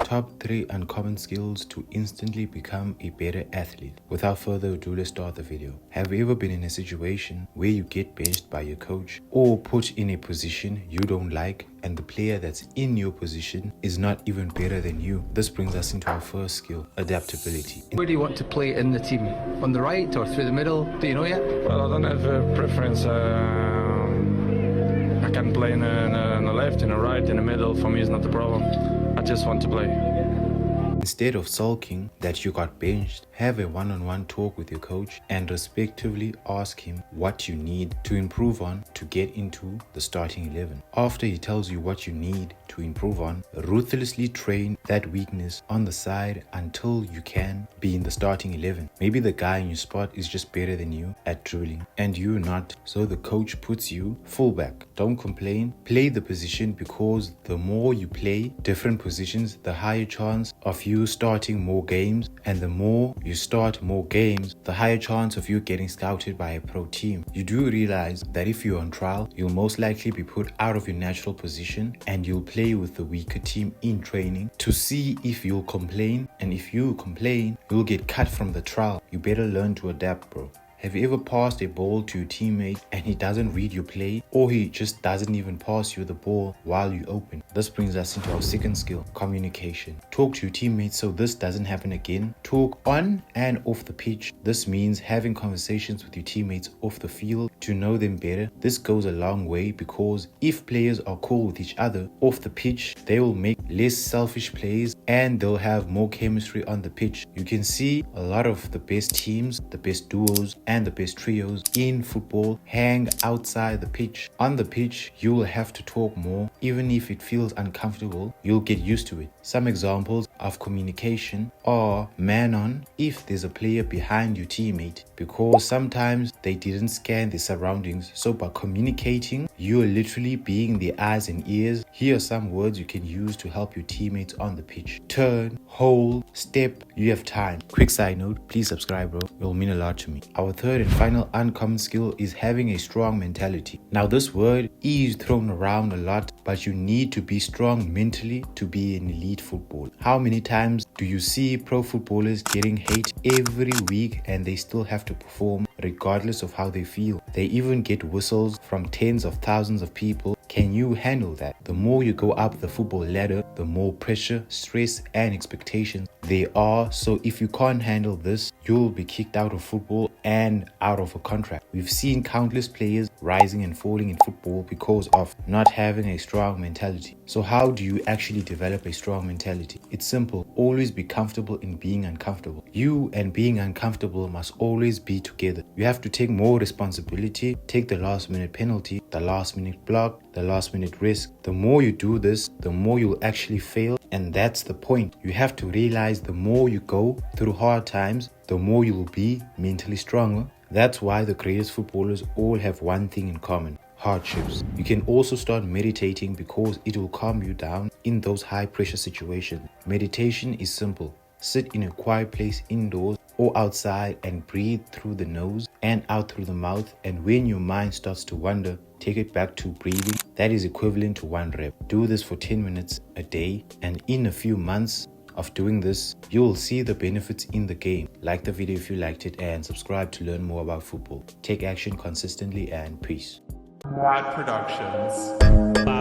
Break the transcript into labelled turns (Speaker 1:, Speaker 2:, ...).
Speaker 1: Top 3 uncommon skills to instantly become a better athlete. Without further ado, let's start the video. Have you ever been in a situation where you get benched by your coach or put in a position you don't like and the player that's in your position is not even better than you? This brings us into our first skill, adaptability.
Speaker 2: Where do you want to play in the team? On the right or through the middle? Do you know yet?
Speaker 3: Well, I don't have a preference. I can play in the left, in the right, in the middle. For me, it's not a problem. I just want to play.
Speaker 1: Instead of sulking that you got benched, have a one-on-one talk with your coach and respectively ask him what you need to improve on to get into the starting 11. After he tells you what you need to improve on, ruthlessly train that weakness on the side until you can be in the starting 11. Maybe the guy in your spot is just better than you at dribbling and you're not, so the coach puts you fullback. Don't complain, play the position, because the more you play different positions, the higher chance of you starting more games, and the more you start more games, the higher chance of you getting scouted by a pro team. You do realize that if you're on trial, you'll most likely be put out of your natural position and you'll play with the weaker team in training to see if you'll complain, and if you complain, you'll get cut from the trial. You better learn to adapt, bro. Have you ever passed a ball to your teammate and he doesn't read your play, or he just doesn't even pass you the ball while you open? This brings us into our second skill, communication. Talk to your teammates so this doesn't happen again. Talk on and off the pitch. This means having conversations with your teammates off the field to know them better. This goes a long way, because if players are cool with each other off the pitch, they will make less selfish plays and they'll have more chemistry on the pitch. You can see a lot of the best teams, the best duos, and the best trios in football hang outside the pitch. On the pitch, you will have to talk more. Even if it feels uncomfortable, you'll get used to it. Some examples of communication are man on if there's a player behind your teammate, because sometimes they didn't scan the surroundings. So by communicating, you're literally being the eyes and ears. Here are some words you can use to help your teammates on the pitch. Turn, hold, step, you have time. Quick side note, please subscribe, bro. It will mean a lot to me. Our third and final uncommon skill is having a strong mentality. Now, this word is thrown around a lot, but you need to be strong mentally to be an elite footballer. How many times do you see pro footballers getting hate every week and they still have to perform regardless of how they feel? They even get whistles from tens of thousands of people. Can you handle that? The more you go up the football ladder, the more pressure, stress, and expectations there are. So if you can't handle this, you'll be kicked out of football and out of a contract. We've seen countless players rising and falling in football because of not having a strong mentality. So how do you actually develop a strong mentality? It's simple. Always be comfortable in being uncomfortable. You and being uncomfortable must always be together. You have to take more responsibility, take the last minute penalty, the last minute block, the last minute risk. The more you do this, the more you'll actually fail. And that's the point. You have to realize the more you go through hard times, the more you will be mentally stronger. That's why the greatest footballers all have one thing in common: hardships. You can also start meditating, because it will calm you down in those high pressure situations. Meditation is simple. Sit in a quiet place indoors or outside and breathe through the nose and out through the mouth. And when your mind starts to wander, take it back to breathing. That is equivalent to 1 rep. Do this for 10 minutes a day, and in a few months of doing this, you will see the benefits in the game. Like the video if you liked it, and subscribe to learn more about football. Take action consistently, and peace.
Speaker 4: Rad Productions.